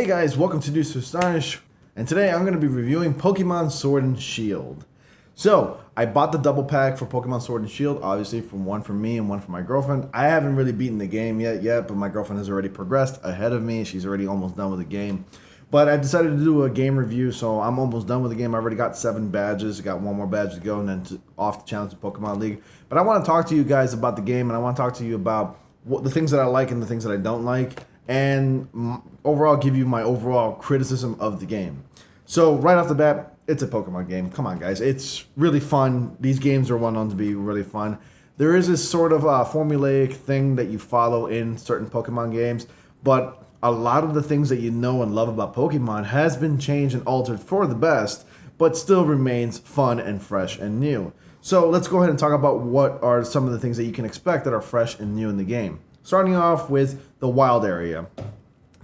Hey guys, welcome to News to Astonish, and today I'm going to be reviewing Pokemon Sword and Shield. So, I bought the double pack for Pokemon Sword and Shield, obviously from one for me and one for my girlfriend. I haven't really beaten the game yet, but my girlfriend has already progressed ahead of me. She's already almost done with the game. But I decided to do a game review, so I'm almost done with the game. I already got 7 badges, got one more badge to go, and then off the challenge to Pokemon League. But I want to talk to you guys about the game, and I want to talk to you about the things that I like and the things that I don't like, and overall give you my overall criticism of the game. So right off the bat, it's a Pokemon game. Come on, guys. It's really fun. These games are well known to be really fun. There is this sort of formulaic thing that you follow in certain Pokemon games, but a lot of the things that you know and love about Pokemon has been changed and altered for the best, but still remains fun and fresh and new. So let's go ahead and talk about what are some of the things that you can expect that are fresh and new in the game. Starting off with the wild area.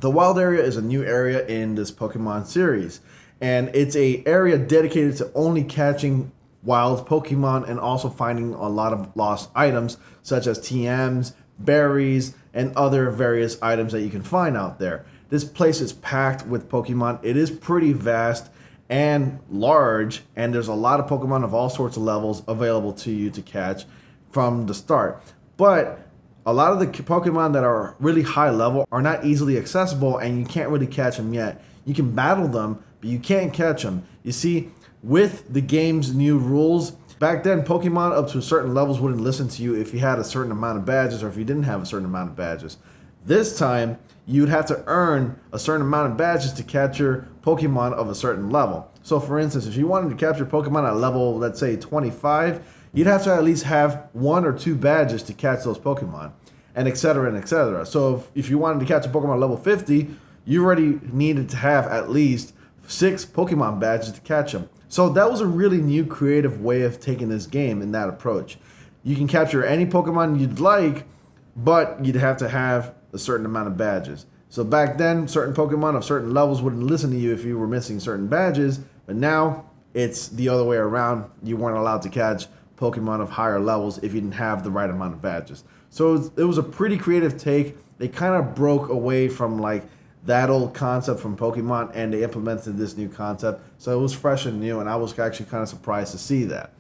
The wild area is a new area in this Pokemon series, and it's a area dedicated to only catching wild Pokemon and also finding a lot of lost items such as TMs, berries, and other various items that you can find out there. This place is packed with Pokemon. It is pretty vast and large, and there's a lot of Pokemon of all sorts of levels available to you to catch from the start. But a lot of the Pokemon that are really high level are not easily accessible, and you can't really catch them yet. You can battle them, but you can't catch them. You see, with the game's new rules, back then Pokemon up to certain levels wouldn't listen to you if you had a certain amount of badges or if you didn't have a certain amount of badges. This time, you'd have to earn a certain amount of badges to capture Pokemon of a certain level. So for instance, if you wanted to capture Pokemon at level, let's say 25, you'd have to at least have 1 or 2 badges to catch those Pokemon, and etc. and etc. So if you wanted to catch a Pokemon at level 50, you already needed to have at least 6 Pokemon badges to catch them. So that was a really new creative way of taking this game in that approach. You can capture any Pokemon you'd like, but you'd have to have a certain amount of badges. So back then, certain Pokemon of certain levels wouldn't listen to you if you were missing certain badges, but now it's the other way around. You weren't allowed to catch Pokemon of higher levels if you didn't have the right amount of badges. So it was a pretty creative take. They kind of broke away from like that old concept from Pokemon, and they implemented this new concept. So it was fresh and new, and I was actually kind of surprised to see that.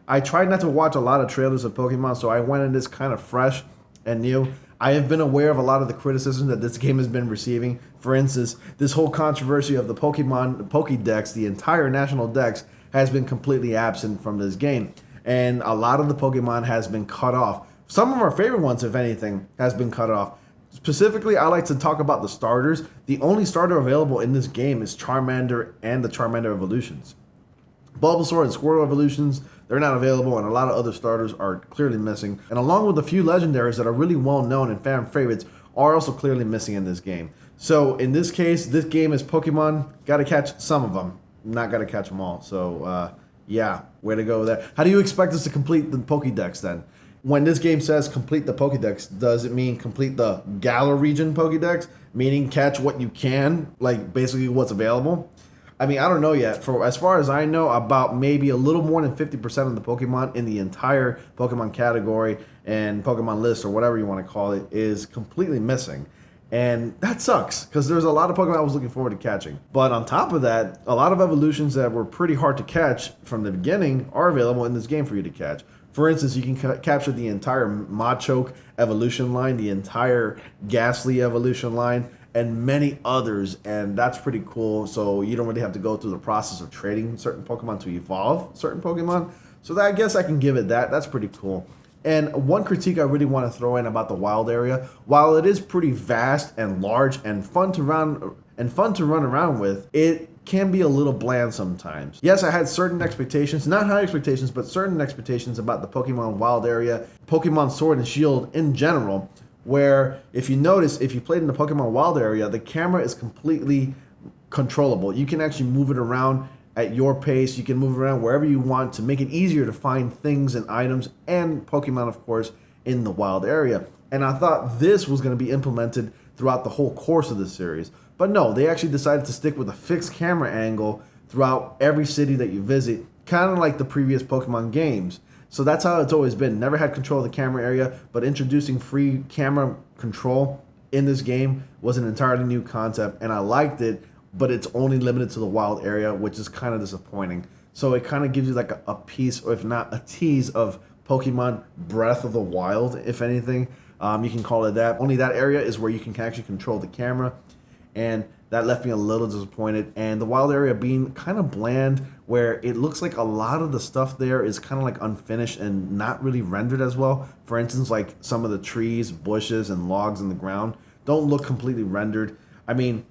I tried not to watch a lot of trailers of Pokemon, so I went in this kind of fresh and new. I have been aware of a lot of the criticism that this game has been receiving. For instance, this whole controversy of the Pokemon Pokédex, the entire national dex, has been completely absent from this game. And a lot of the Pokemon has been cut off. Some of our favorite ones, if anything, has been cut off. Specifically, I like to talk about the starters. The only starter available in this game is Charmander and the Charmander evolutions. Bulbasaur and Squirtle evolutions, they're not available, and a lot of other starters are clearly missing. And along with a few legendaries that are really well known and fan favorites are also clearly missing in this game. So in this case, this game is Pokemon. Got to catch some of them. Not got to catch them all. So yeah, way to go there. How do you expect us to complete the Pokédex then? When this game says complete the Pokédex, does it mean complete the Galar region Pokédex? Meaning catch what you can, like basically what's available? I mean, I don't know yet. For as far as I know, about maybe a little more than 50% of the Pokemon in the entire Pokemon category and Pokemon list, or whatever you want to call it, is completely missing. And that sucks, because there's a lot of Pokemon I was looking forward to catching. But on top of that, a lot of evolutions that were pretty hard to catch from the beginning are available in this game for you to catch. For instance, you can capture the entire Machoke evolution line, the entire Ghastly evolution line, and many others, and that's pretty cool. So you don't really have to go through the process of trading certain Pokemon to evolve certain Pokemon. So that, I guess I can give it that. That's pretty cool. And one critique I really want to throw in about the wild area, while it is pretty vast and large and fun to run around with, it can be a little bland sometimes. Yes, I had certain expectations, not high expectations, but certain expectations about the Pokemon wild area, Pokemon Sword and Shield in general, where if you notice, if you played in the Pokemon wild area, the camera is completely controllable. You can actually move it around at your pace. You can move around wherever you want to make it easier to find things and items and Pokemon, of course, in the wild area. And I thought this was going to be implemented throughout the whole course of the series. But no, they actually decided to stick with a fixed camera angle throughout every city that you visit, kind of like the previous Pokemon games. So that's how it's always been. Never had control of the camera area, but introducing free camera control in this game was an entirely new concept, and I liked it, but it's only limited to the wild area, which is kind of disappointing. So it kind of gives you like a piece, or if not a tease, of Pokemon Breath of the Wild, if anything. You can call it that. Only that area is where you can actually control the camera, and that left me a little disappointed. And the wild area being kind of bland, where it looks like a lot of the stuff there is kind of like unfinished and not really rendered as well. For instance, like some of the trees, bushes, and logs in the ground don't look completely rendered. I mean,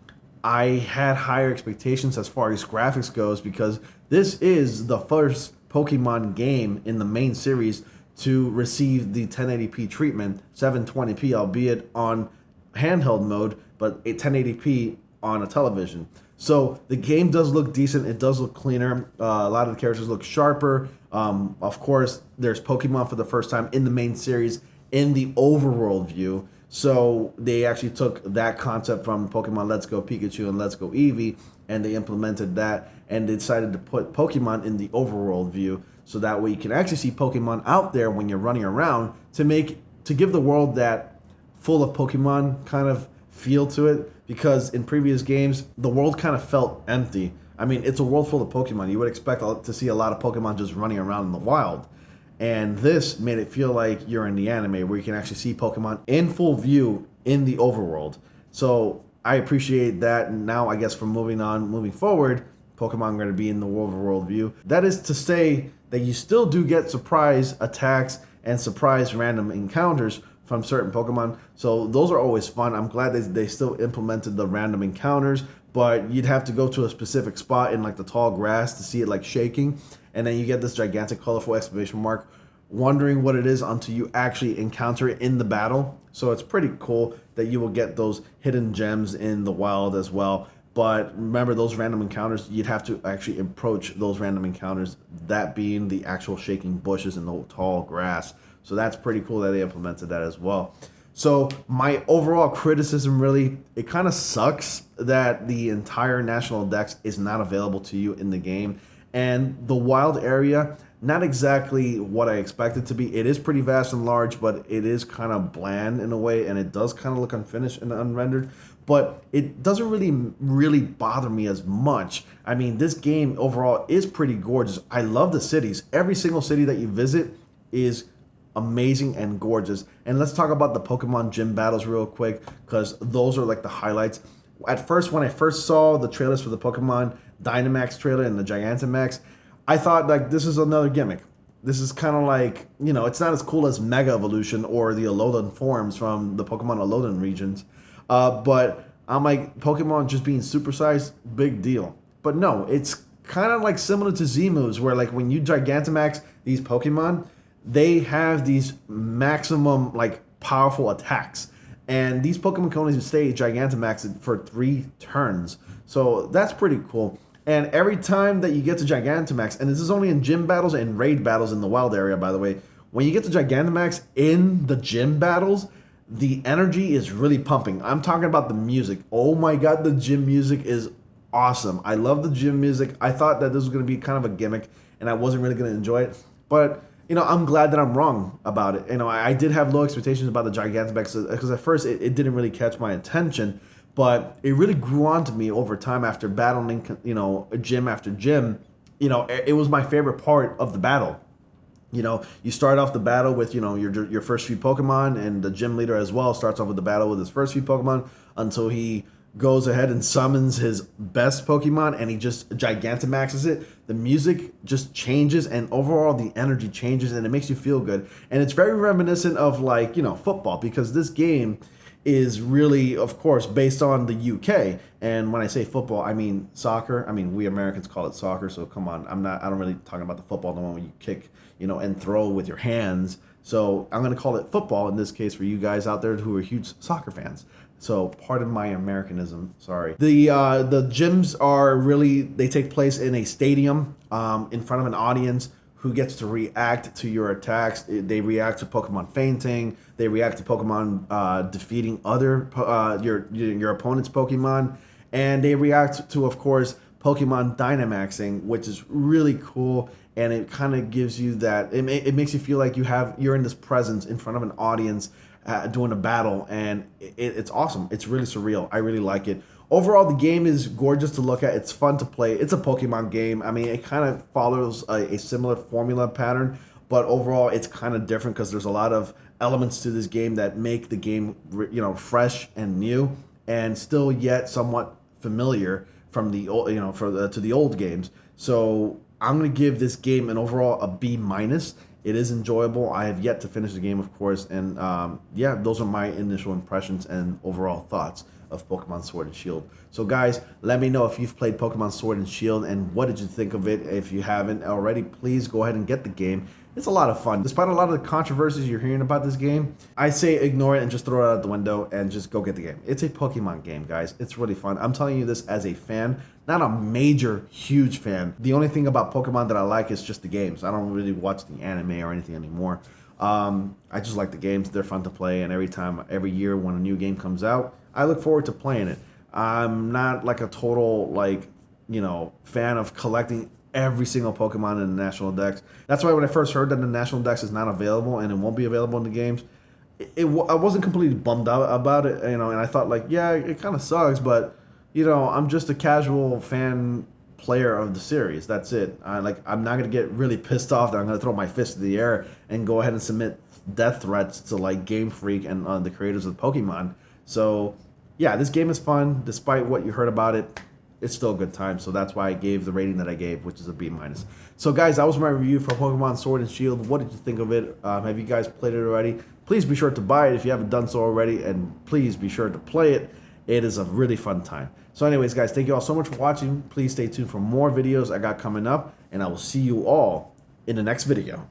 I had higher expectations as far as graphics goes, because this is the first Pokemon game in the main series to receive the 1080p treatment, 720p, albeit on handheld mode, but 1080p on a television. So the game does look decent. It does look cleaner. A lot of the characters look sharper. Of course, there's Pokemon for the first time in the main series in the overworld view. So they actually took that concept from Pokemon Let's Go Pikachu and Let's Go Eevee, and they implemented that, and they decided to put Pokemon in the overworld view, so that way you can actually see Pokemon out there when you're running around, to give the world that full of Pokemon kind of feel to it. Because in previous games, the world kind of felt empty. I mean, it's a world full of Pokemon. You would expect to see a lot of Pokemon just running around in the wild. And this made it feel like you're in the anime, where you can actually see Pokemon in full view in the overworld. So I appreciate that. And now I guess from moving forward, Pokemon are going to be in the overworld view. That is to say that you still do get surprise attacks and surprise random encounters from certain Pokemon. So those are always fun. I'm glad they still implemented the random encounters, but you'd have to go to a specific spot in like the tall grass to see it like shaking. And then you get this gigantic colorful exclamation mark, wondering what it is until you actually encounter it in the battle. So it's pretty cool that you will get those hidden gems in the wild as well. But remember, those random encounters, you'd have to actually approach those random encounters, that being the actual shaking bushes and the tall grass. So that's pretty cool that they implemented that as well. So my overall criticism, really, it kind of sucks that the entire National Dex is not available to you in the game. And the wild area, not exactly what I expected to be. It is pretty vast and large, but it is kind of bland in a way, and it does kind of look unfinished and unrendered. But it doesn't really bother me as much. I mean, this game overall is pretty gorgeous. I love the cities. Every single city that you visit is amazing and gorgeous. And let's talk about the Pokemon gym battles real quick, because those are like the highlights. At first, when I first saw the trailers for the Pokemon Dynamax trailer and the Gigantamax, I thought like this is another gimmick. This is kind of like, you know, it's not as cool as Mega Evolution or the Alolan forms from the Pokemon Alolan regions. But I'm like, Pokemon just being supersized, big deal. But no, it's kind of like similar to Z-moves, where like when you Gigantamax these Pokemon, they have these maximum like powerful attacks, and these Pokemon can only stay Gigantamaxed for 3 turns. So that's pretty cool. And every time that you get to Gigantamax, and this is only in gym battles and raid battles in the wild area, by the way, when you get to Gigantamax in the gym battles, the energy is really pumping. I'm talking about the music. Oh my god, the gym music is awesome. I love the gym music. I thought that this was going to be kind of a gimmick, and I wasn't really going to enjoy it. But you know, I'm glad that I'm wrong about it. You know, I did have low expectations about the Gigantamax, because at first it didn't really catch my attention, but it really grew on to me over time after battling, you know, gym after gym. You know, it was my favorite part of the battle. You know, you start off the battle with, you know, your first few Pokemon, and the gym leader as well starts off with the battle with his first few Pokemon until he goes ahead and summons his best Pokemon, and he just Gigantamaxes it. The music just changes, and overall the energy changes, and it makes you feel good. And it's very reminiscent of, like, you know, football, because this game is really, of course, based on the UK. And when I say football, I mean soccer. I mean, we Americans call it soccer, so come on. I don't really talking about the football, the one where you kick, you know, and throw with your hands. So I'm going to call it football in this case for you guys out there who are huge soccer fans. So pardon my Americanism, sorry. The gyms are really, they take place in a stadium in front of an audience who gets to react to your attacks. They react to Pokemon fainting. They react to Pokemon defeating other your opponent's Pokemon. And they react to, of course, Pokemon Dynamaxing, which is really cool. And it kind of gives you that, it makes you feel like you're in this presence in front of an audience, doing a battle, and it's awesome. It's really surreal. I really like it. Overall, the game is gorgeous to look at. It's fun to play. It's a Pokemon game. I mean, it kind of follows a similar formula pattern, but overall, it's kind of different because there's a lot of elements to this game that make the game, fresh and new, and still yet somewhat familiar from the old, to the old games. So I'm gonna give this game an overall a B minus. It is enjoyable. I have yet to finish the game, of course, and yeah, those are my initial impressions and overall thoughts of Pokemon Sword and Shield. So guys, let me know if you've played Pokemon Sword and Shield and what did you think of it. If you haven't already, please go ahead and get the game. It's a lot of fun. Despite a lot of the controversies you're hearing about this game, I say ignore it and just throw it out the window and just go get the game. It's a Pokemon game, guys. It's really fun. I'm telling you this as a fan, not a major, huge fan. The only thing about Pokemon that I like is just the games. I don't really watch the anime or anything anymore. I just like the games. They're fun to play, and every year when a new game comes out, I look forward to playing it. I'm not like a total fan of collecting every single Pokemon in the National Dex. That's why when I first heard that the National Dex is not available and it won't be available in the games, I wasn't completely bummed out about it, and I thought like, yeah, it kind of sucks, but I'm just a casual fan player of the series. That's it. I'm not gonna get really pissed off that I'm gonna throw my fist in the air and go ahead and submit death threats to like Game Freak and the creators of Pokemon. So yeah, this game is fun. Despite what you heard about it, it's still a good time. So that's why I gave the rating that I gave, which is a B minus. So guys, that was my review for Pokemon Sword and Shield. What did you think of it? Have you guys played it already? Please be sure to buy it if you haven't done so already, and please be sure to play it. It is a really fun time. So anyways, guys, thank you all so much for watching. Please stay tuned for more videos I got coming up, and I will see you all in the next video.